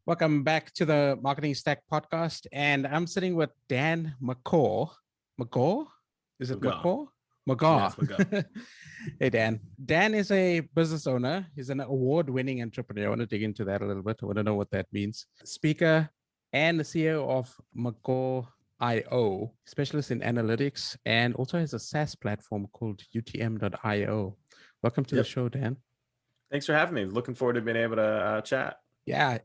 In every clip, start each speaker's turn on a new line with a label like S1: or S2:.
S1: Welcome back to the Marketing Stack podcast. And I'm sitting with Dan McGaw. McGaw? Is it
S2: McGaw.
S1: McGaw?
S2: Yeah,
S1: McGaw.
S2: it's McGaw.
S1: Hey, Dan. Dan is a business owner. He's an award-winning entrepreneur. I want to dig into that a little bit. I want to know what that means. Speaker and the CEO of McGaw IO, specialist in analytics, and also has a SaaS platform called UTM.io. Welcome to the
S2: Yep.
S1: show, Dan.
S2: Thanks for having me. Looking forward to being able to chat.
S1: Yeah,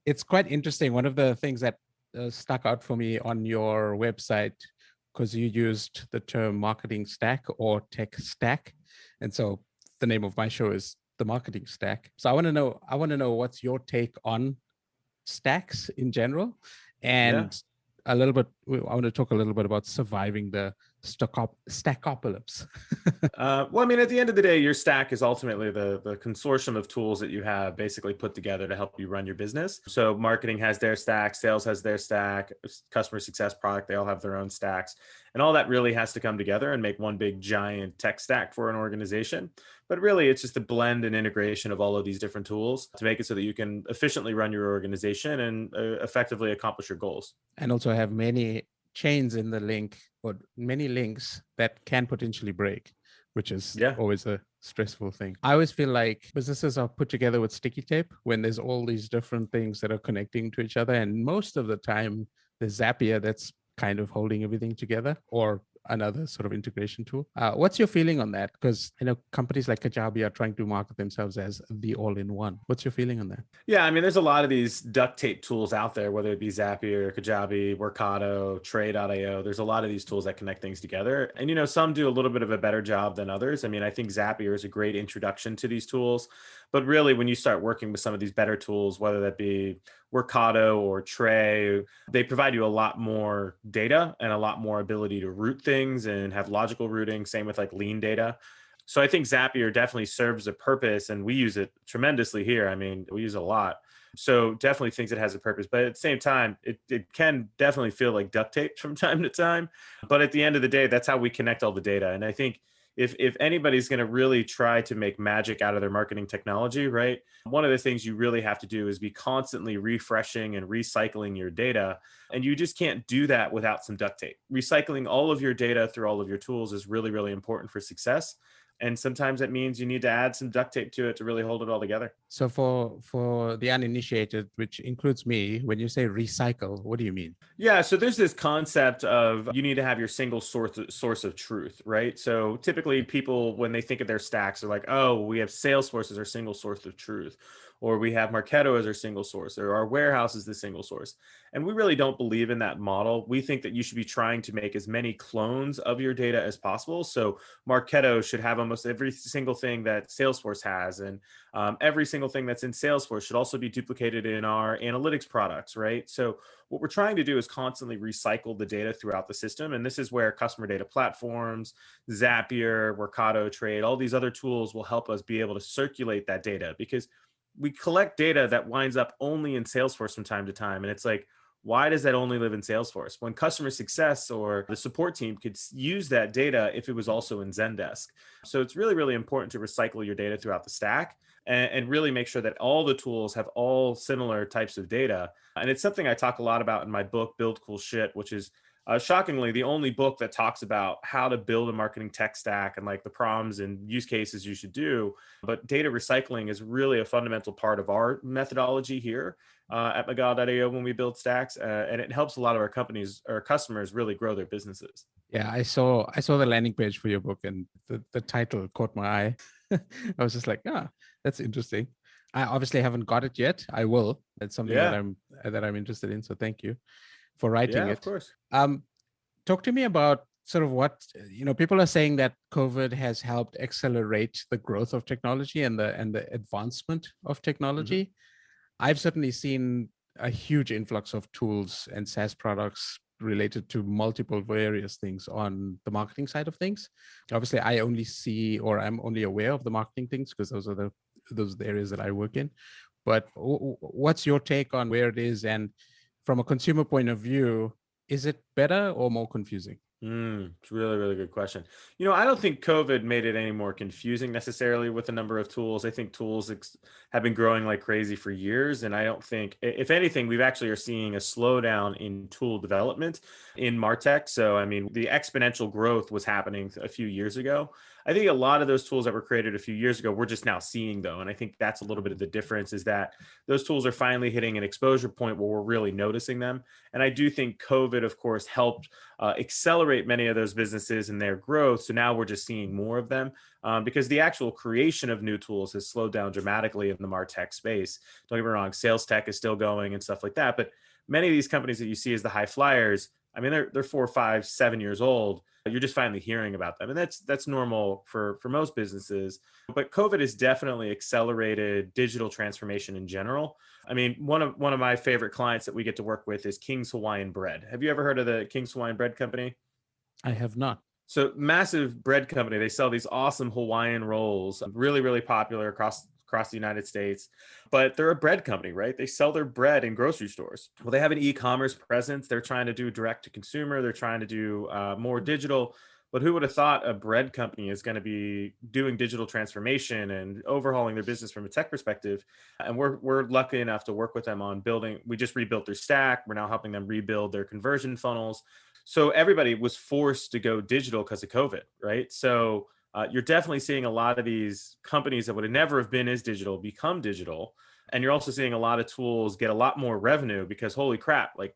S1: it's quite interesting. One of the things that stuck out for me on your website, because you used the term marketing stack or tech stack, and so the name of my show is the Marketing Stack. So I want to know what's your take on stacks in general,
S2: Yeah.
S1: and a little bit. I want to talk a little bit about surviving the stackopocalypse.
S2: Well, I mean, at the end of the day, your stack is ultimately the consortium of tools that you have basically put together to help you run your business. So marketing has their stack, sales has their stack, customer success product, they all have their own stacks. And all that really has to come together and make one big giant tech stack for an organization. But really, it's just a blend and integration of all of these different tools to make it so that you can efficiently run your organization and effectively accomplish your goals.
S1: And also have many chains in the link or many links that can potentially break, which is always a stressful thing. I always feel like businesses are put together with sticky tape when there's all these different things that are connecting to each other. And most of the time, there's Zapier that's kind of holding everything together, or another sort of integration tool. What's your feeling on that? Because I know companies like Kajabi are trying to market themselves as the all-in-one. What's your feeling on that?
S2: Yeah, I mean, there's a lot of these duct tape tools out there, whether it be Zapier, Kajabi, Workato, Trade.io. There's a lot of these tools that connect things together. And, some do a little bit of a better job than others. I mean, I think Zapier is a great introduction to these tools. But really, when you start working with some of these better tools, whether that be Workato or Tray, they provide you a lot more data and a lot more ability to route things and have logical routing. Same with like lean data. So I think Zapier definitely serves a purpose, and we use it tremendously here. I mean, we use it a lot. So definitely thinks it has a purpose, but at the same time, it can definitely feel like duct tape from time to time. But at the end of the day, that's how we connect all the data. And I think if anybody's going to really try to make magic out of their marketing technology, right, one of the things you really have to do is be constantly refreshing and recycling your data. And you just can't do that without some duct tape. Recycling all of your data through all of your tools is really, really important for success. And sometimes that means you need to add some duct tape to it to really hold it all together.
S1: So for the uninitiated, which includes me, when you say recycle, what do you mean?
S2: Yeah, so there's this concept of you need to have your single source of truth, right? So typically people, when they think of their stacks, are like, oh, we have Salesforce as our single source of truth, or we have Marketo as our single source, or our warehouse is the single source. And we really don't believe in that model. We think that you should be trying to make as many clones of your data as possible. So Marketo should have almost every single thing that Salesforce has, and every single thing that's in Salesforce should also be duplicated in our analytics products, right? So what we're trying to do is constantly recycle the data throughout the system. And this is where customer data platforms, Zapier, Workato, Trade, all these other tools will help us be able to circulate that data, because we collect data that winds up only in Salesforce from time to time. And it's like, why does that only live in Salesforce when customer success or the support team could use that data if it was also in Zendesk? So it's really, really important to recycle your data throughout the stack and really make sure that all the tools have all similar types of data. And it's something I talk a lot about in my book, Build Cool Shit, which is shockingly the only book that talks about how to build a marketing tech stack and like the problems and use cases you should do. But data recycling is really a fundamental part of our methodology here at McGaw.io when we build stacks, and it helps a lot of our companies or customers really grow their businesses.
S1: Yeah, I saw the landing page for your book, and the title caught my eye. I was just like, that's interesting. I obviously haven't got it yet. I will. It's something that I'm interested in. So thank you for writing it.
S2: Yeah, of course.
S1: Talk to me about sort of what, people are saying that COVID has helped accelerate the growth of technology and the advancement of technology. Mm-hmm. I've certainly seen a huge influx of tools and SaaS products related to multiple various things on the marketing side of things. Obviously, I only see, or I'm only aware of the marketing things because those are the areas that I work in. But what's your take on where it is? And from a consumer point of view, is it better or more confusing?
S2: It's a really, really good question. I don't think COVID made it any more confusing necessarily with the number of tools. I think tools have been growing like crazy for years. And I don't think, if anything, we've actually are seeing a slowdown in tool development in MarTech. So, I mean, the exponential growth was happening a few years ago. I think a lot of those tools that were created a few years ago, we're just now seeing though. And I think that's a little bit of the difference is that those tools are finally hitting an exposure point where we're really noticing them. And I do think COVID, of course, helped accelerate many of those businesses and their growth. So now we're just seeing more of them because the actual creation of new tools has slowed down dramatically in the MarTech space. Don't get me wrong, sales tech is still going and stuff like that. But many of these companies that you see as the high flyers, I mean, they're 4, 5, 7 years old. You're just finally hearing about them, and that's normal for most businesses. But COVID has definitely accelerated digital transformation in general. I mean, one of my favorite clients that we get to work with is King's Hawaiian Bread. Have you ever heard of the King's Hawaiian Bread Company?
S1: I have not.
S2: So massive bread company. They sell these awesome Hawaiian rolls, really, really popular across the United States. But they're a bread company, right? They sell their bread in grocery stores. Well, they have an e-commerce presence. They're trying to do direct to consumer. They're trying to do more digital. But who would have thought a bread company is going to be doing digital transformation and overhauling their business from a tech perspective? And we're lucky enough to work with them on building. We just rebuilt their stack. We're now helping them rebuild their conversion funnels. So everybody was forced to go digital because of COVID, right? So you're definitely seeing a lot of these companies that would have never have been as digital become digital. And you're also seeing a lot of tools get a lot more revenue because holy crap, like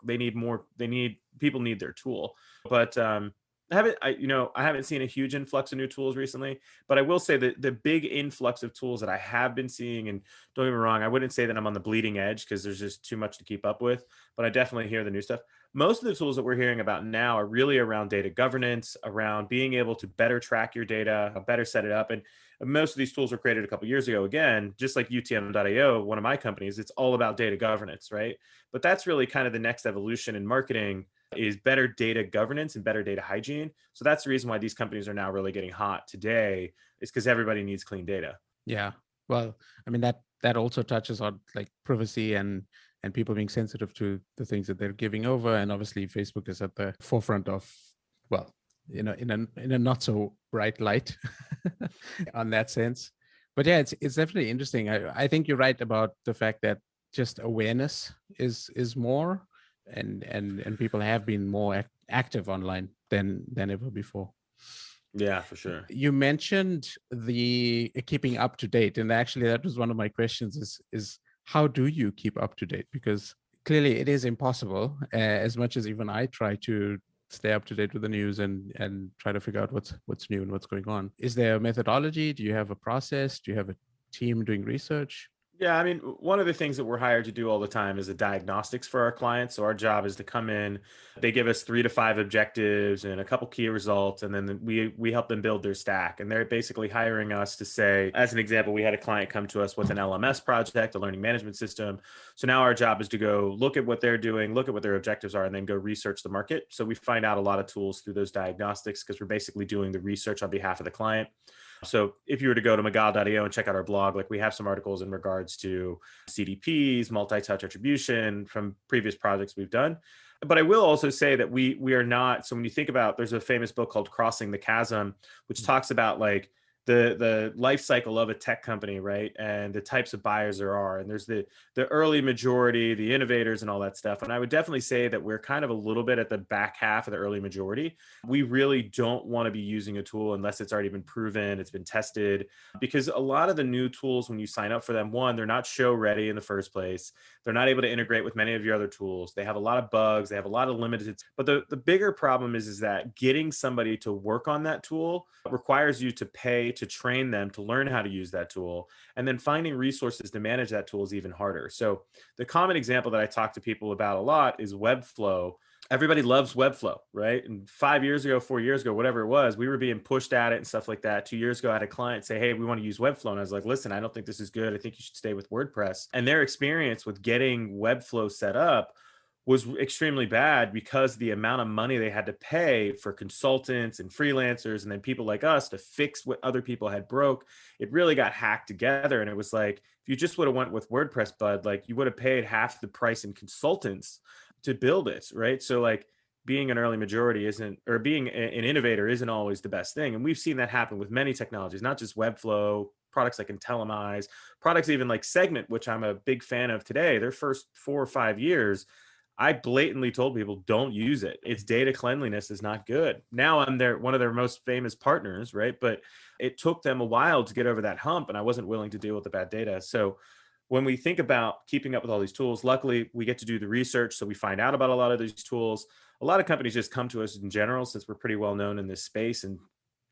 S2: people need their tool. But I haven't seen a huge influx of new tools recently, but I will say that the big influx of tools that I have been seeing, and don't get me wrong, I wouldn't say that I'm on the bleeding edge because there's just too much to keep up with, but I definitely hear the new stuff. Most of the tools that we're hearing about now are really around data governance, around being able to better track your data, better set it up. And most of these tools were created a couple of years ago. Again, just like UTM.io, one of my companies, it's all about data governance, right? But that's really kind of the next evolution in marketing is better data governance and better data hygiene. So that's the reason why these companies are now really getting hot today is because everybody needs clean data.
S1: Yeah. Well, I mean, that also touches on like privacy and people being sensitive to the things that they're giving over. And obviously Facebook is at the forefront of, well, in a not so bright light on that sense. But yeah, it's definitely interesting. I think you're right about the fact that just awareness is more and people have been more active online than ever before.
S2: Yeah, for sure.
S1: You mentioned the keeping up to date, and actually that was one of my questions is how do you keep up to date? Because clearly it is impossible, as much as even I try to stay up to date with the news and try to figure out what's new and what's going on. Is there a methodology? Do you have a process? Do you have a team doing research?
S2: Yeah, I mean, one of the things that we're hired to do all the time is a diagnostics for our clients. So our job is to come in, they give us 3 to 5 objectives and a couple key results, and then we help them build their stack. And they're basically hiring us to say, as an example, we had a client come to us with an LMS project, a learning management system. So now our job is to go look at what they're doing, look at what their objectives are, and then go research the market. So we find out a lot of tools through those diagnostics because we're basically doing the research on behalf of the client. So if you were to go to McGaw.io and check out our blog, like we have some articles in regards to CDPs, multi-touch attribution from previous projects we've done. But I will also say that we are not. So when you think about, there's a famous book called Crossing the Chasm, which talks about like the life cycle of a tech company, right? And the types of buyers there are. And there's the early majority, the innovators and all that stuff. And I would definitely say that we're kind of a little bit at the back half of the early majority. We really don't want to be using a tool unless it's already been proven, it's been tested, because a lot of the new tools, when you sign up for them, one, they're not show ready in the first place. They're not able to integrate with many of your other tools. They have a lot of bugs. They have a lot of limited, but the bigger problem is that getting somebody to work on that tool requires you to pay to train them to learn how to use that tool. And then finding resources to manage that tool is even harder. So the common example that I talk to people about a lot is Webflow. Everybody loves Webflow, right? And 5 years ago, 4 years ago, whatever it was, we were being pushed at it and stuff like that. 2 years ago, I had a client say, hey, we want to use Webflow. And I was like, listen, I don't think this is good. I think you should stay with WordPress. And their experience with getting Webflow set up was extremely bad because the amount of money they had to pay for consultants and freelancers and then people like us to fix what other people had broke, it really got hacked together. And it was like, if you just would have went with WordPress, bud, like you would have paid half the price in consultants to build it, right? So like being an early majority isn't, or being an innovator isn't always the best thing. And we've seen that happen with many technologies, not just Webflow, products like Intellimize, products even like Segment, which I'm a big fan of today. Their first 4 or 5 years, I blatantly told people don't use it. Its data cleanliness is not good. Now I'm one of their most famous partners, right? But it took them a while to get over that hump, and I wasn't willing to deal with the bad data. So when we think about keeping up with all these tools, luckily we get to do the research. So we find out about a lot of these tools. A lot of companies just come to us in general, since we're pretty well known in this space, and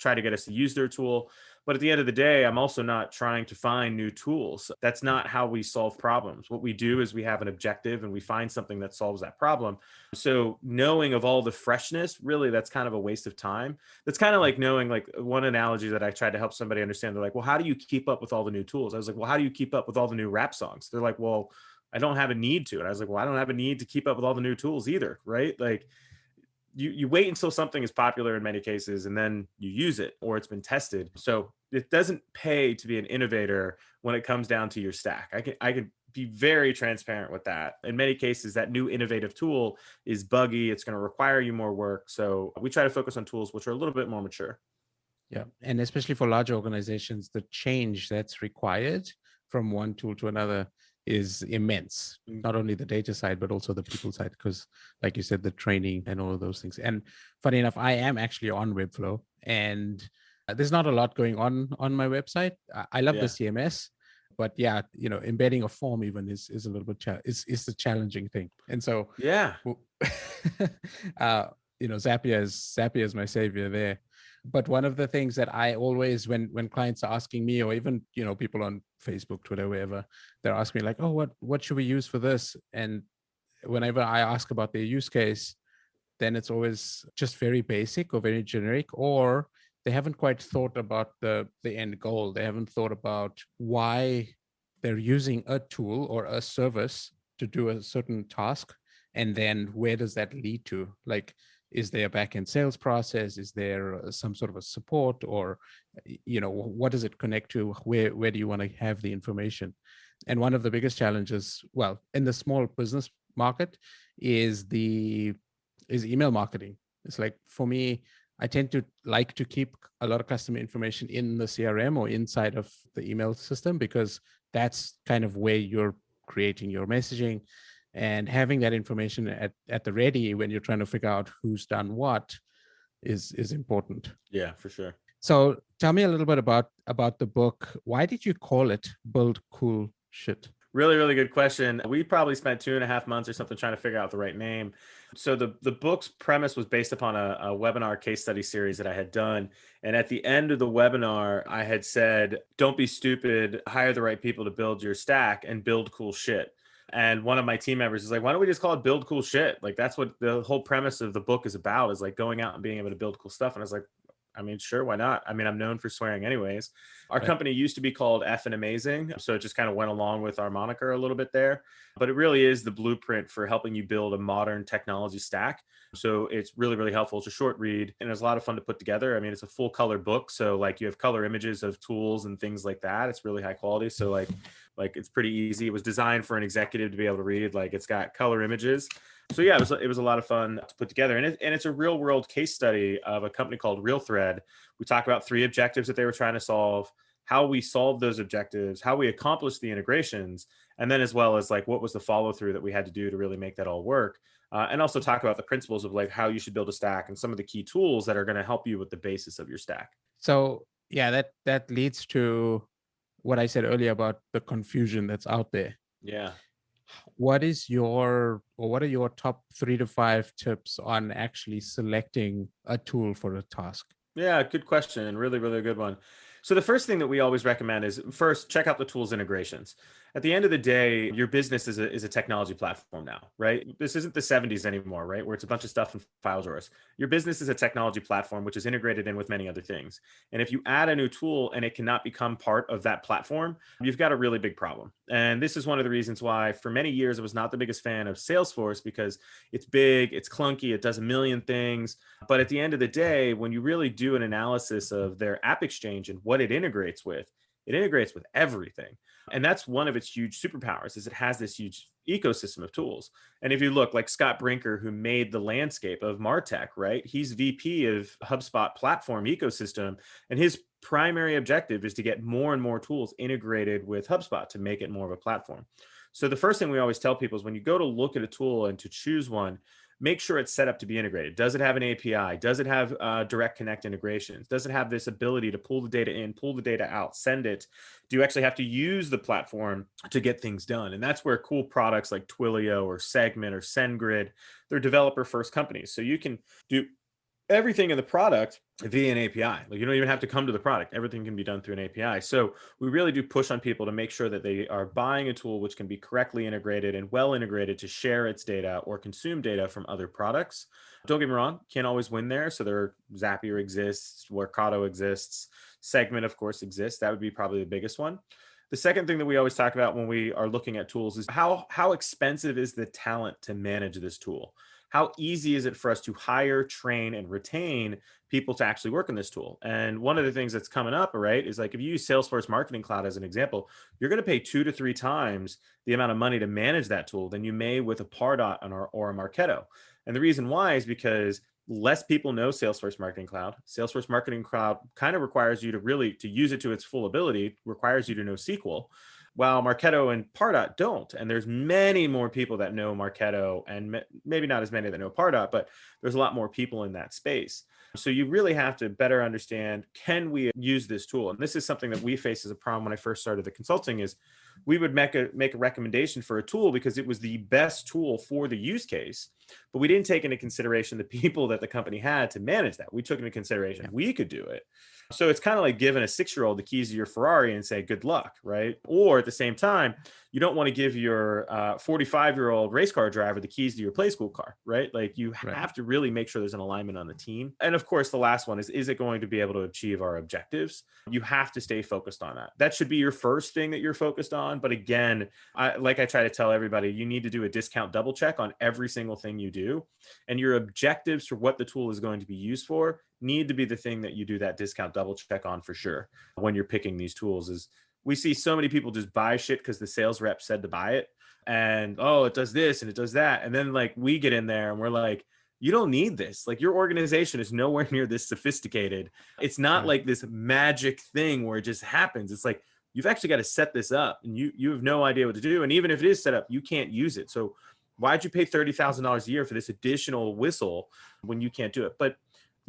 S2: try to get us to use their tool. But at the end of the day, I'm also not trying to find new tools. That's not how we solve problems. What we do is we have an objective and we find something that solves that problem. So knowing of all the freshness, really, that's kind of a waste of time. That's kind of like knowing, like, one analogy that I tried to help somebody understand. They're like, well, how do you keep up with all the new tools? I was like, well, how do you keep up with all the new rap songs? They're like, well, I don't have a need to. And I was like, well, I don't have a need to keep up with all the new tools either, right? Like, you wait until something is popular in many cases, and then you use it, or it's been tested. So it doesn't pay to be an innovator when it comes down to your stack. I can be very transparent with that. In many cases, that new innovative tool is buggy. It's going to require you more work. So we try to focus on tools which are a little bit more mature.
S1: Yeah. And especially for large organizations, the change that's required from one tool to another is immense. Not only the data side, but also the people side, because like you said, the training and all of those things. And funny enough, I am actually on Webflow, and there's not a lot going on my website. I love the CMS, but yeah, embedding a form even is a little bit is the challenging thing. And so Zapier is my savior there. But one of the things that I always, when clients are asking me, or even people on Facebook, Twitter, wherever, they're asking me like, oh, what should we use for this? And whenever I ask about their use case, then it's always just very basic or very generic, or they haven't quite thought about the end goal. They haven't thought about why they're using a tool or a service to do a certain task, and then where does that lead to? Like, is there a back-end sales process? Is there some sort of a support, or what does it connect to? Where do you want to have the information? And one of the biggest challenges, well, in the small business market, is email marketing. It's like, for me, I tend to like to keep a lot of customer information in the CRM or inside of the email system, because that's kind of where you're creating your messaging, and having that information at the ready when you're trying to figure out who's done what is important.
S2: Yeah, for sure.
S1: So tell me a little bit about the book. Why did you call it Build Cool Shit?
S2: Really, really good question. We probably spent 2.5 months or something trying to figure out the right name. So the book's premise was based upon a webinar case study series that I had done. And at the end of the webinar, I had said, don't be stupid, hire the right people to build your stack and build cool shit. And one of my team members is like, why don't we just call it Build Cool Shit? Like, that's what the whole premise of the book is about, is like going out and being able to build cool stuff. And I was like, I mean, sure, why not? I mean, I'm known for swearing anyways. Our company used to be called Effin' Amazing. So it just kind of went along with our moniker a little bit there. But it really is the blueprint for helping you build a modern technology stack. So it's really, really helpful. It's a short read, and it's a lot of fun to put together. I mean, it's a full color book. So like, you have color images of tools and things like that. It's really high quality. So like it's pretty easy. It was designed for an executive to be able to read. Like, it's got color images. So yeah, it was a lot of fun to put together. And it's a real world case study of a company called RealThread. We talk about 3 objectives that they were trying to solve, how we solved those objectives, how we accomplished the integrations, and then as well as like, what was the follow through that we had to do to really make that all work. And also talk about the principles of like how you should build a stack and some of the key tools that are going to help you with the basis of your stack.
S1: So yeah, that leads to what I said earlier about the confusion that's out there.
S2: Yeah.
S1: What are your top 3 to 5 tips on actually selecting a tool for a task?
S2: Yeah, good question. Really, really good one. So the first thing that we always recommend is, first, check out the tools integrations. At the end of the day, your business is a technology platform now, right? This isn't the 70s anymore, right? Where it's a bunch of stuff in file drawers. Your business is a technology platform, which is integrated in with many other things. And if you add a new tool and it cannot become part of that platform, you've got a really big problem. And this is one of the reasons why for many years I was not the biggest fan of Salesforce, because it's big, it's clunky, it does a million things. But at the end of the day, when you really do an analysis of their app exchange and what it integrates with, It integrates with everything. And that's one of its huge superpowers is it has this huge ecosystem of tools. And if you look like Scott Brinker, who made the landscape of MarTech, right? He's VP of HubSpot platform ecosystem. And his primary objective is to get more and more tools integrated with HubSpot to make it more of a platform. So the first thing we always tell people is when you go to look at a tool and to choose one, make sure it's set up to be integrated. Does it have an API? Does it have direct connect integrations? Does it have this ability to pull the data in, pull the data out, send it? Do you actually have to use the platform to get things done? And that's where cool products like Twilio or Segment or SendGrid, they're developer first companies. So you can do everything in the product via an API. Like you don't even have to come to the product. Everything can be done through an API. So we really do push on people to make sure that they are buying a tool which can be correctly integrated and well integrated to share its data or consume data from other products. Don't get me wrong, can't always win there. So Zapier exists, Workato exists, Segment, of course, exists. That would be probably the biggest one. The second thing that we always talk about when we are looking at tools is how expensive is the talent to manage this tool? How easy is it for us to hire, train, and retain people to actually work on this tool? And one of the things that's coming up, right, is like if you use Salesforce Marketing Cloud as an example, you're going to pay 2 to 3 times the amount of money to manage that tool than you may with a Pardot or a Marketo. And the reason why is because less people know Salesforce Marketing Cloud. Salesforce Marketing Cloud kind of requires you to use it to its full ability, requires you to know SQL. While Marketo and Pardot don't. And there's many more people that know Marketo and maybe not as many that know Pardot, but there's a lot more people in that space. So you really have to better understand, can we use this tool? And this is something that we faced as a problem when I first started the consulting is we would make a recommendation for a tool because it was the best tool for the use case, but we didn't take into consideration the people that the company had to manage that. We took into consideration we could do it. So it's kind of like giving a 6-year-old the keys to your Ferrari and say, good luck, right? Or at the same time, you don't want to give your 45-year-old race car driver the keys to your play school car, right? Like you have to really make sure there's an alignment on the team. And of course, the last one is it going to be able to achieve our objectives? You have to stay focused on that. That should be your first thing that you're focused on. But again, like I try to tell everybody, you need to do a discount double check on every single thing you do. And your objectives for what the tool is going to be used for need to be the thing that you do that discount double check on for sure when you're picking these tools. Is we see so many people just buy shit because the sales rep said to buy it and it does this and it does that, and then like we get in there and we're like, you don't need this. Like your organization is nowhere near this sophisticated. It's not like this magic thing where it just happens. It's like you've actually got to set this up and you have no idea what to do, and even if it is set up, you can't use it. So why'd you pay $30,000 a year for this additional whistle when you can't do it? But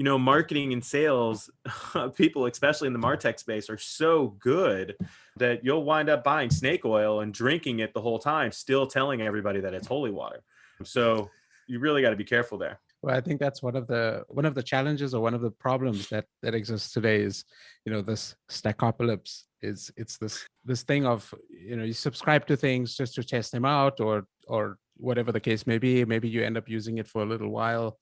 S2: marketing and sales people, especially in the MarTech space, are so good that you'll wind up buying snake oil and drinking it the whole time, still telling everybody that it's holy water. So you really got to be careful there.
S1: Well, I think that's one of the challenges or one of the problems that exists today is, this stackopolis. It's this thing of, you subscribe to things just to test them out or whatever the case may be. Maybe you end up using it for a little while.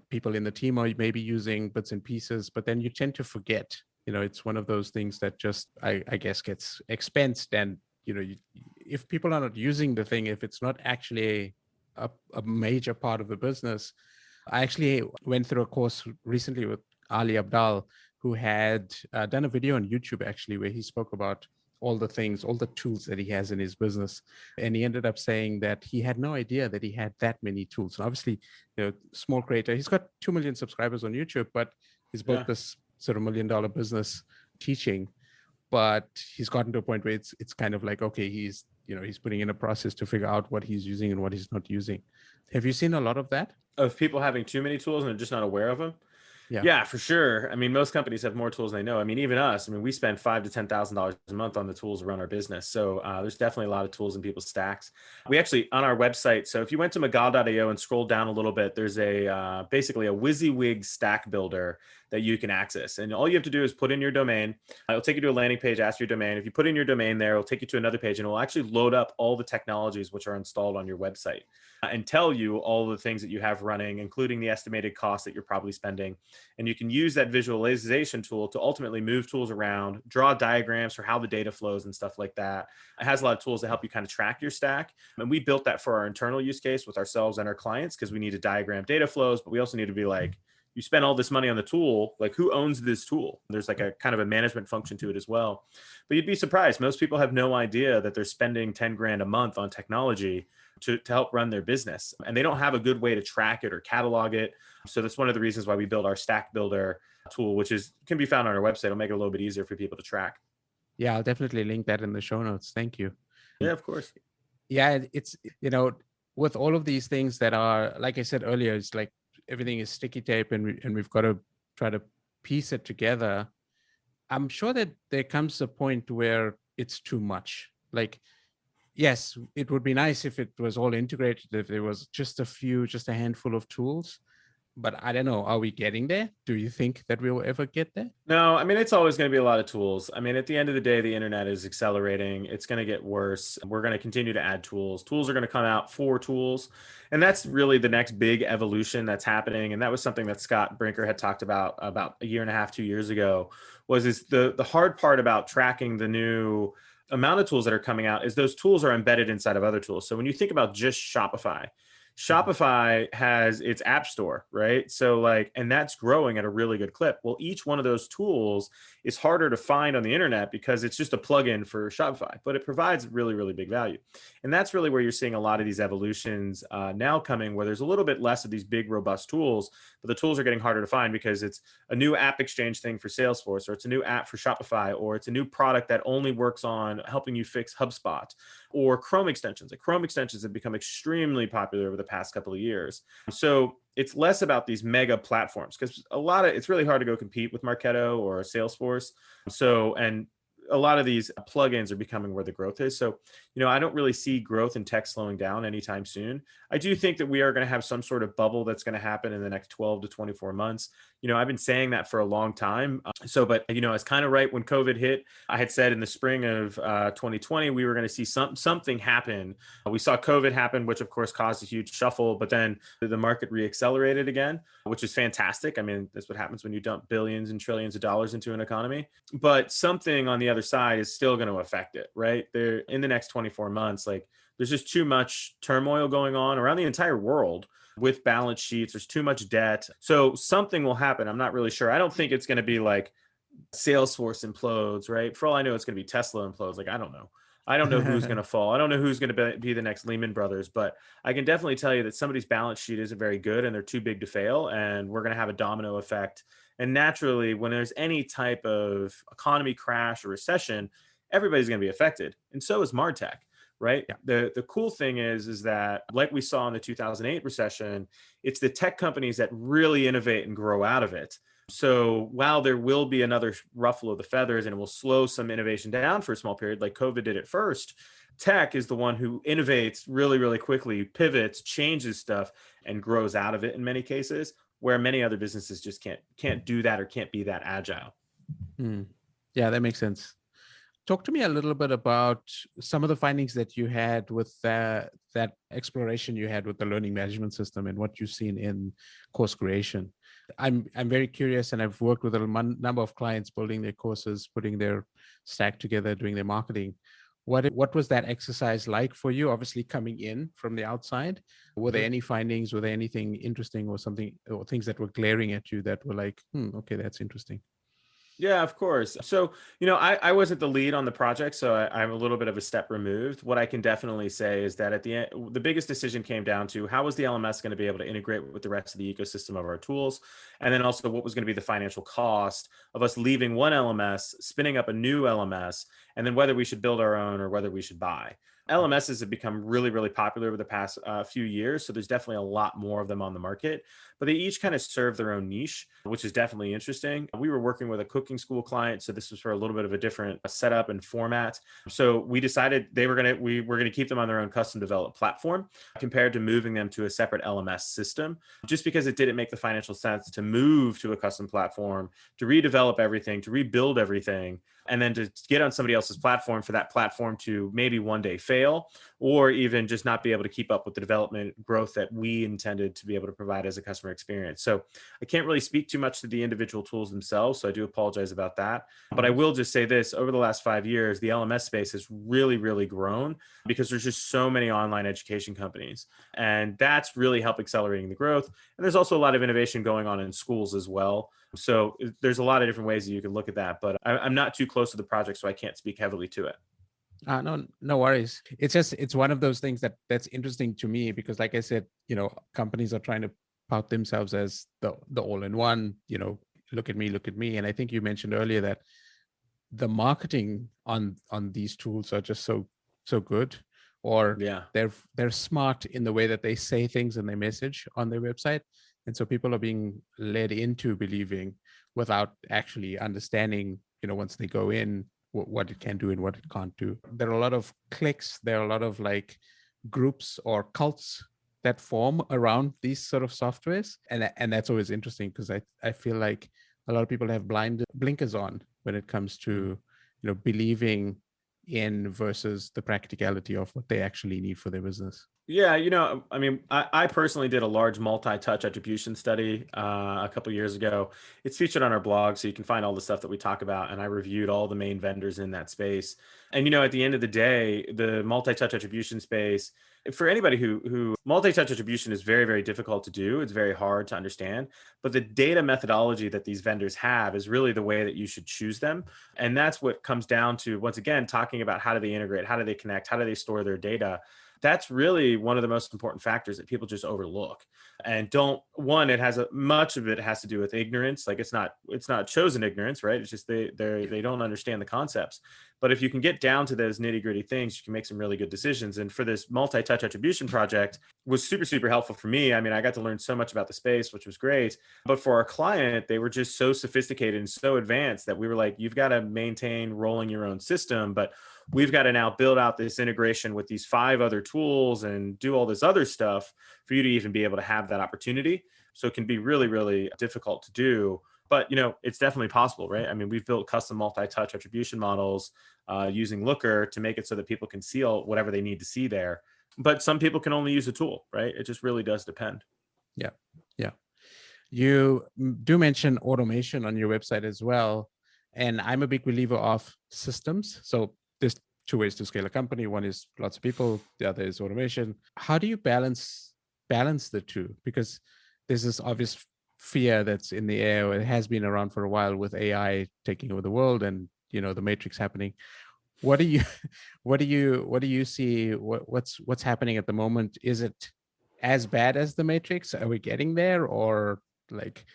S1: People in the team are maybe using bits and pieces, but then you tend to forget. It's one of those things that just, I guess, gets expensed. And, if people are not using the thing, if it's not actually a major part of the business. I actually went through a course recently with Ali Abdal, who had done a video on YouTube, actually, where he spoke about all the tools that he has in his business. And he ended up saying that he had no idea that he had that many tools. And obviously, small creator, he's got 2 million subscribers on YouTube, but he's built this sort of $1 million business teaching. But he's gotten to a point where it's kind of like, okay, he's putting in a process to figure out what he's using and what he's not using. Have you seen a lot of that?
S2: Of people having too many tools and they're just not aware of them? Yeah, for sure. I mean, most companies have more tools than they know. I mean, even us, we spend $5,000 to $10,000 a month on the tools to run our business. So there's definitely a lot of tools in people's stacks. We actually, on our website, so if you went to McGaw.io and scroll down a little bit, there's basically a WYSIWYG stack builder that you can access. And all you have to do is put in your domain. It'll take you to a landing page, ask your domain. If you put in your domain there, it'll take you to another page and it will actually load up all the technologies which are installed on your website and tell you all the things that you have running, including the estimated cost that you're probably spending. And you can use that visualization tool to ultimately move tools around, draw diagrams for how the data flows and stuff like that. It has a lot of tools to help you kind of track your stack. And we built that for our internal use case with ourselves and our clients because we need to diagram data flows, but we also need to be like, you spend all this money on the tool, like who owns this tool? There's like a kind of a management function to it as well. But you'd be surprised. Most people have no idea that they're spending 10 grand a month on technology to help run their business. And they don't have a good way to track it or catalog it. So that's one of the reasons why we built our Stack Builder tool, which can be found on our website. It'll make it a little bit easier for people to track.
S1: Yeah, I'll definitely link that in the show notes. Thank you.
S2: Yeah, of course.
S1: Yeah, it's, with all of these things that are, like I said earlier, it's like everything is sticky tape and we've got to try to piece it together. I'm sure that there comes a point where it's too much. Like, yes, it would be nice if it was all integrated, if there was just a handful of tools. But I don't know, are we getting there? Do you think that we'll ever get there?
S2: No, I mean, it's always going to be a lot of tools. I mean, at the end of the day, the internet is accelerating. It's going to get worse. We're going to continue to add tools. Tools are going to come out for tools. And that's really the next big evolution that's happening. And that was something that Scott Brinker had talked about a year and a half, 2 years ago, is the hard part about tracking the new amount of tools that are coming out is those tools are embedded inside of other tools. So when you think about just Shopify has its app store, right? So and that's growing at a really good clip. Well, each one of those tools is harder to find on the internet because it's just a plugin for Shopify, but it provides really, really big value. And that's really where you're seeing a lot of these evolutions now coming, where there's a little bit less of these big, robust tools, but the tools are getting harder to find because it's a new app exchange thing for Salesforce, or it's a new app for Shopify, or it's a new product that only works on helping you fix HubSpot, or Chrome extensions. Like Chrome extensions have become extremely popular over the past couple of years. So it's less about these mega platforms because it's really hard to go compete with Marketo or Salesforce. So, and a lot of these plugins are becoming where the growth is. So, I don't really see growth in tech slowing down anytime soon. I do think that we are going to have some sort of bubble that's going to happen in the next 12 to 24 months. I've been saying that for a long time. But it's kind of right when COVID hit. I had said in the spring of 2020, we were going to see something happen. We saw COVID happen, which of course caused a huge shuffle, but then the market reaccelerated again, which is fantastic. I mean, that's what happens when you dump billions and trillions of dollars into an economy. But something on the other side is still going to affect it, right? There in the next 24 months, there's just too much turmoil going on around the entire world with balance sheets. There's too much debt. So something will happen. I'm not really sure. I don't think it's going to be like Salesforce implodes, right? For all I know, it's going to be Tesla implodes. I don't know. I don't know who's going to fall. I don't know who's going to be the next Lehman Brothers, but I can definitely tell you that somebody's balance sheet isn't very good and they're too big to fail. And we're going to have a domino effect. And naturally, when there's any type of economy crash or recession, everybody's going to be affected. And so is MarTech. Right. Yeah. The cool thing is that like we saw in the 2008 recession, it's the tech companies that really innovate and grow out of it. So while there will be another ruffle of the feathers and it will slow some innovation down for a small period, like COVID did at first, tech is the one who innovates really, really quickly, pivots, changes stuff, and grows out of it in many cases, where many other businesses just can't do that or can't be that agile.
S1: Yeah, that makes sense. Talk to me a little bit about some of the findings that you had with that exploration you had with the learning management system and what you've seen in course creation. I'm very curious, and I've worked with a number of clients building their courses, putting their stack together, doing their marketing. What was that exercise like for you? Obviously, coming in from the outside, were there any findings? Were there anything interesting or something, or things that were glaring at you that were like, okay, that's interesting?
S2: Yeah, of course. So, I wasn't the lead on the project, so I'm a little bit of a step removed. What I can definitely say is that at the end, the biggest decision came down to how was the LMS going to be able to integrate with the rest of the ecosystem of our tools? And then also what was going to be the financial cost of us leaving one LMS, spinning up a new LMS, and then whether we should build our own or whether we should buy. LMSs have become really, really popular over the past few years. So there's definitely a lot more of them on the market, but they each kind of serve their own niche, which is definitely interesting. We were working with a cooking school client, so this was for a little bit of a different setup and format. So we decided we were going to keep them on their own custom developed platform compared to moving them to a separate LMS system, just because it didn't make the financial sense to move to a custom platform, to redevelop everything, to rebuild everything, and then to get on somebody else's platform for that platform to maybe one day fail, or even just not be able to keep up with the development growth that we intended to be able to provide as a customer experience. So I can't really speak too much to the individual tools themselves, so I do apologize about that. But I will just say this, over the last 5 years, the LMS space has really, really grown because there's just so many online education companies. And that's really helped accelerating the growth. And there's also a lot of innovation going on in schools as well. So there's a lot of different ways that you can look at that, but I'm not too close to the project, so I can't speak heavily to it.
S1: No worries. It's one of those things that's interesting to me because, like I said, companies are trying to tout themselves as the all-in-one. Look at me. And I think you mentioned earlier that the marketing on these tools are just so good, or
S2: Yeah.
S1: they're smart in the way that they say things in their message on their website, and so people are being led into believing without actually understanding. Once they go in, what it can do and what it can't do. There are a lot of cliques. There are a lot of like groups or cults that form around these sort of softwares, and that's always interesting because I feel like a lot of people have blinkers on when it comes to believing in versus the practicality of what they actually need for their business.
S2: Yeah, I mean, I personally did a large multi-touch attribution study a couple years ago. It's featured on our blog, so you can find all the stuff that we talk about. And I reviewed all the main vendors in that space. And at the end of the day, the multi-touch attribution space, for anybody who multi-touch attribution is very, very difficult to do. It's very hard to understand. But the data methodology that these vendors have is really the way that you should choose them. And that's what comes down to, once again, talking about how do they integrate, how do they connect, how do they store their data. That's really one of the most important factors that people just overlook and much of it has to do with ignorance. Like it's not chosen ignorance, right? It's just they don't understand the concepts. But if you can get down to those nitty gritty things, you can make some really good decisions. And for this multi-touch attribution project was super, super helpful for me. I mean, I got to learn so much about the space, which was great. But for our client, they were just so sophisticated and so advanced that we were like, you've got to maintain rolling your own system, but we've got to now build out this integration with these 5 other tools and do all this other stuff for you to even be able to have that opportunity. So it can be really, really difficult to do. But, it's definitely possible, right? I mean, we've built custom multi-touch attribution models using Looker to make it so that people can see whatever they need to see there. But some people can only use a tool, right? It just really does depend.
S1: Yeah. Yeah. You do mention automation on your website as well. And I'm a big believer of systems. So there's 2 ways to scale a company. One is lots of people. The other is automation. How do you balance the two? Because there's this obvious fear that's in the air. It has been around for a while with AI taking over the world and the matrix happening. What do you see? What's happening at the moment? Is it as bad as the matrix? Are we getting there, or like?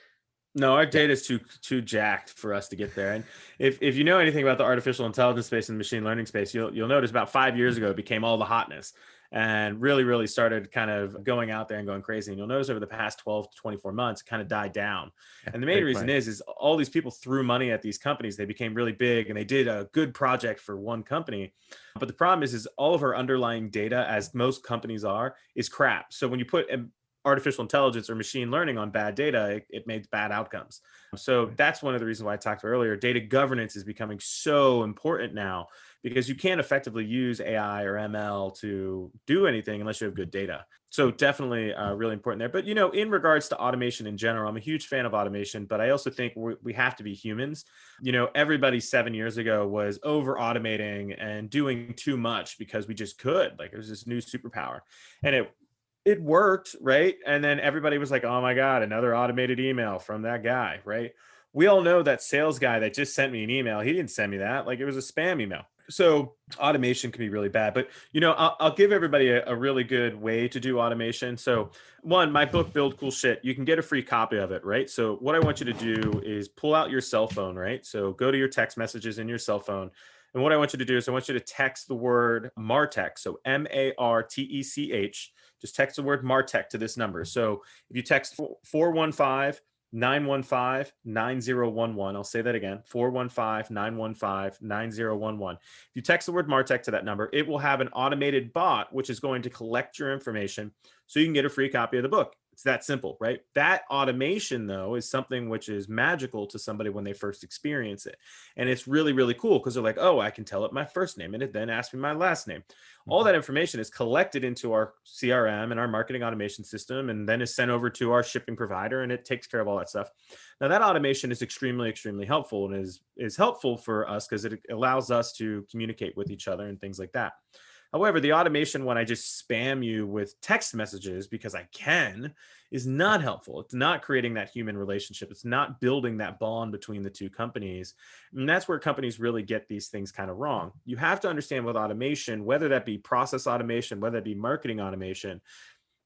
S2: No, our data is too jacked for us to get there. And if you know anything about the artificial intelligence space and machine learning space, you'll notice about 5 years ago it became all the hotness and really, really started kind of going out there and going crazy. And you'll notice over the past 12 to 24 months, it kind of died down. And the main reason is all these people threw money at these companies. They became really big and they did a good project for one company. But the problem is all of our underlying data, as most companies are, is crap. So when you put artificial intelligence or machine learning on bad data, it makes bad outcomes. So that's one of the reasons why I talked earlier. Data governance is becoming so important now because you can't effectively use AI or ML to do anything unless you have good data. So definitely really important there. But, in regards to automation in general, I'm a huge fan of automation, but I also think we have to be humans. Everybody 7 years ago was over automating and doing too much because we just could. Like it was this new superpower. And it worked, right? And then everybody was like, oh my God, another automated email from that guy, right? We all know that sales guy that just sent me an email. He didn't send me that. Like it was a spam email. So automation can be really bad, but I'll give everybody a really good way to do automation. So one, my book, Build Cool Shit, you can get a free copy of it, right? So what I want you to do is pull out your cell phone, right? So go to your text messages in your cell phone. And what I want you to do is I want you to text the word MarTech. So MarTech, just text the word MarTech to this number. So if you text 415-915-9011, I'll say that again, 415-915-9011. If you text the word MarTech to that number, it will have an automated bot, which is going to collect your information so you can get a free copy of the book. It's that simple, right? That automation, though, is something which is magical to somebody when they first experience it. And it's really, really cool because they're like, oh, I can tell it my first name and it then asks me my last name. All
S1: Mhm.
S2: that information is collected into our CRM and our marketing automation system, and then is sent over to our shipping provider, and it takes care of all that stuff. Now, that automation is extremely, extremely helpful, and is helpful for us because it allows us to communicate with each other and things like that. However, the automation when I just spam you with text messages because I can is not helpful. It's not creating that human relationship. It's not building that bond between the two companies. And that's where companies really get these things kind of wrong. You have to understand with automation, whether that be process automation, whether that be marketing automation,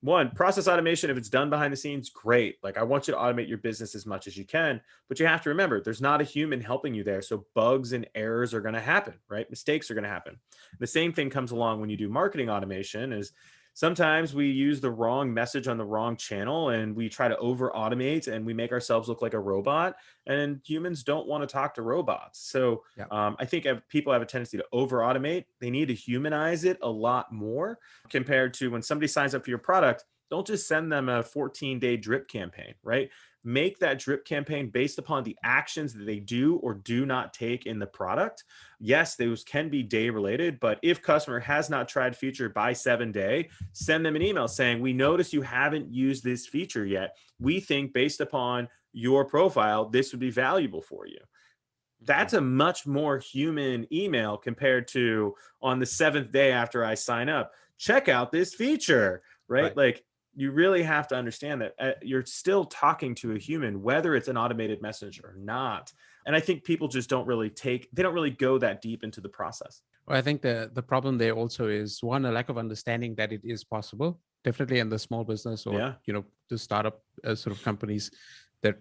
S2: one, process automation, if it's done behind the scenes, great. Like, I want you to automate your business as much as you can, but you have to remember there's not a human helping you there. So bugs and errors are going to happen, right? Mistakes are going to happen. The same thing comes along when you do marketing automation is sometimes we use the wrong message on the wrong channel and we try to over automate and we make ourselves look like a robot, and humans don't want to talk to robots. So
S1: Yeah.
S2: I think if people have a tendency to over automate, they need to humanize it a lot more compared to when somebody signs up for your product. Don't just send them a 14-day drip campaign, right? Make that drip campaign based upon the actions that they do or do not take in the product. Yes, those can be day related, but if customer has not tried feature by 7 day, send them an email saying, we notice you haven't used this feature yet. We think based upon your profile, this would be valuable for you. That's a much more human email compared to on the 7th day after I sign up, check out this feature, right?
S1: Right.
S2: Like, you really have to understand that you're still talking to a human, whether it's an automated message or not. And I think people just they don't really go that deep into the process.
S1: Well, I think the problem there also is one, a lack of understanding that it is possible. Definitely in the small business or
S2: Yeah.
S1: the startup sort of companies that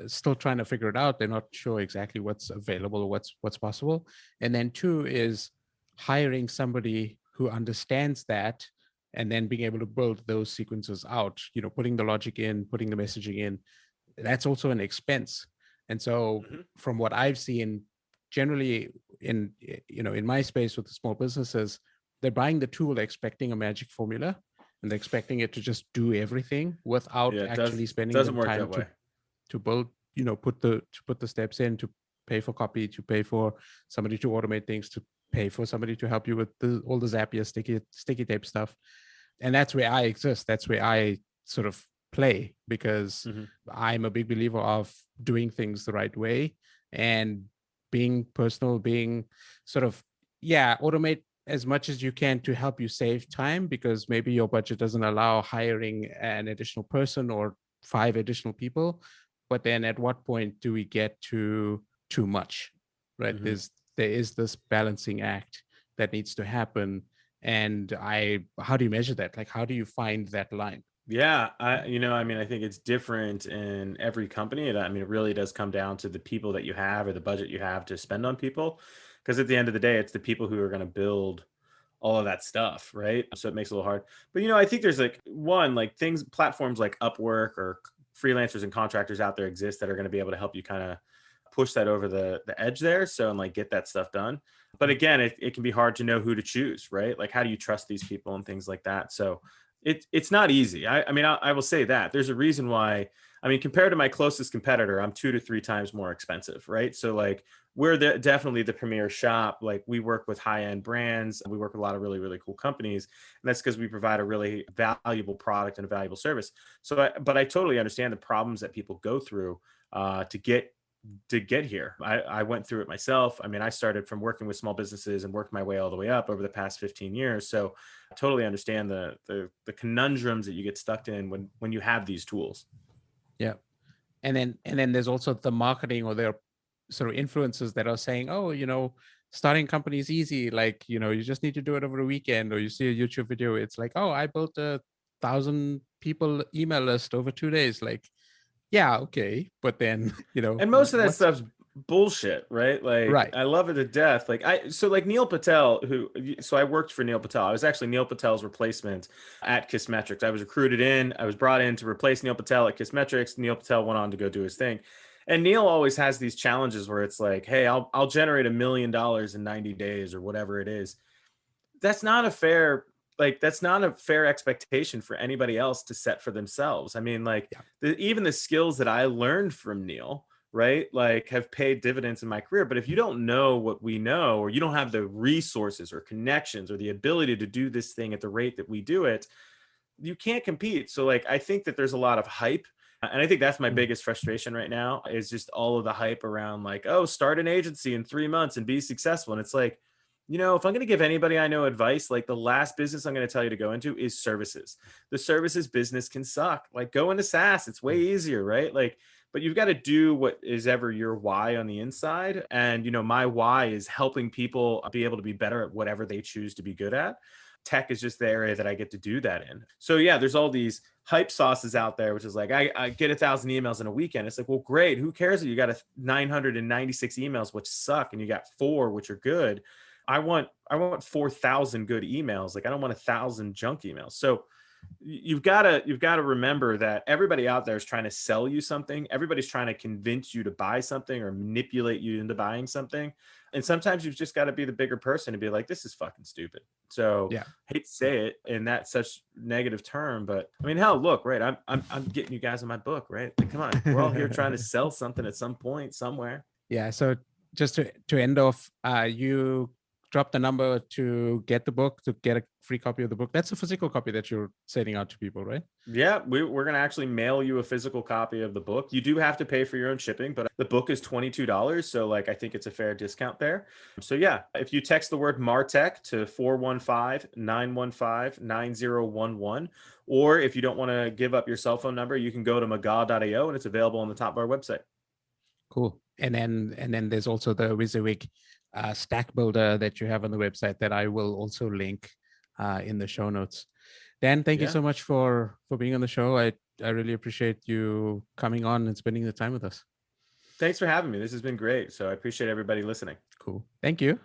S1: still trying to figure it out. They're not sure exactly what's available or what's possible. And then two is hiring somebody who understands that and then being able to build those sequences out. Putting the logic in, putting the messaging in. That's also an expense. And so,
S2: Mhm.
S1: from what I've seen, generally in my space with the small businesses, they're buying the tool expecting a magic formula, and they're expecting it to just do everything without
S2: Yeah,
S1: actually spending the
S2: doesn't work
S1: time
S2: that way.
S1: to build, put the steps in, to pay for copy, to pay for somebody to automate things, to pay for somebody to help you with all the Zapier sticky tape stuff. And that's where I exist. That's where I sort of play, because
S2: Mhm.
S1: I'm a big believer of doing things the right way and being personal, being sort of, automate as much as you can to help you save time, because maybe your budget doesn't allow hiring an additional person or 5 additional people. But then at what point do we get to too much, right?
S2: Mhm.
S1: There is this balancing act that needs to happen. And how do you measure that? Like, how do you find that line?
S2: Yeah, I think it's different in every company. It really does come down to the people that you have or the budget you have to spend on people. Because at the end of the day, it's the people who are going to build all of that stuff, right? So it makes it a little hard. But I think there's platforms like Upwork or freelancers and contractors out there exist that are going to be able to help you kind of push that over the edge there. So, and like get that stuff done. But again, it can be hard to know who to choose, right? Like, how do you trust these people and things like that? So it's not easy. I will say that there's a reason why. Compared to my closest competitor, I'm 2 to 3 times more expensive, right? So like, we're definitely the premier shop. Like, we work with high end brands. We work with a lot of really, really cool companies. And that's because we provide a really valuable product and a valuable service. But I totally understand the problems that people go through to get here. I went through it myself. I started from working with small businesses and worked my way all the way up over the past 15 years. So I totally understand the conundrums that you get stuck in when you have these tools.
S1: Yeah. And then there's also the marketing, or there are sort of influencers that are saying, oh, starting company is easy. Like, you just need to do it over a weekend. Or you see a YouTube video, it's like, oh, I built 1,000 people email list over 2 days. Like, yeah, okay. But then,
S2: And most of that
S1: what's
S2: stuff's bullshit, right? Like,
S1: right.
S2: I love it to death. Like Neil Patel, so I worked for Neil Patel. I was actually Neil Patel's replacement at Kissmetrics. I was recruited in, I was brought in to replace Neil Patel at Kissmetrics. Neil Patel went on to go do his thing. And Neil always has these challenges where it's like, hey, I'll generate $1 million in 90 days or whatever it is. That's not a fair like that's not a fair expectation for anybody else to set for themselves. I mean, like
S1: Yeah.
S2: even the skills that I learned from Neil, right, like have paid dividends in my career. But if you don't know what we know, or you don't have the resources or connections or the ability to do this thing at the rate that we do it, you can't compete. So like I think that there's a lot of hype. And I think that's my
S1: Mm.
S2: biggest frustration right now is just all of the hype around like, oh, start an agency in 3 months and be successful. And it's like, if I'm going to give anybody I know advice, like the last business I'm going to tell you to go into is services. The services business can suck. Like go into SaaS. It's way easier, right? Like, but you've got to do what is ever your why on the inside. And, my why is helping people be able to be better at whatever they choose to be good at. Tech is just the area that I get to do that in. So yeah, there's all these hype sauces out there, which is like, I get 1,000 emails in a weekend. It's like, well, great. Who cares that you got 996 emails, which suck, and you got 4, which are good. I want 4,000 good emails. Like I don't want 1,000 junk emails. So you've got to remember that everybody out there is trying to sell you something. Everybody's trying to convince you to buy something or manipulate you into buying something. And sometimes you've just got to be the bigger person and be like, this is fucking stupid. So
S1: Yeah.
S2: I hate to say it in that such negative term, but I mean, hell, look, right. I'm getting you guys in my book, right? Like, come on, we're all here trying to sell something at some point, somewhere.
S1: Yeah. So just to end off, you drop the number to get the book, to get a free copy of the book. That's a physical copy that you're sending out to people, right?
S2: Yeah, we're going to actually mail you a physical copy of the book. You do have to pay for your own shipping, but the book is $22. So like, I think it's a fair discount there. So yeah, if you text the word MarTech to 415-915-9011, or if you don't want to give up your cell phone number, you can go to McGaw.io and it's available on the top of our website.
S1: Cool. And then there's also the WYSIWYG stack builder that you have on the website that I will also link in the show notes. Dan, thank you so much for being on the show. I really appreciate you coming on and spending the time with us.
S2: Thanks for having me. This has been great. So I appreciate everybody listening.
S1: Cool. Thank you.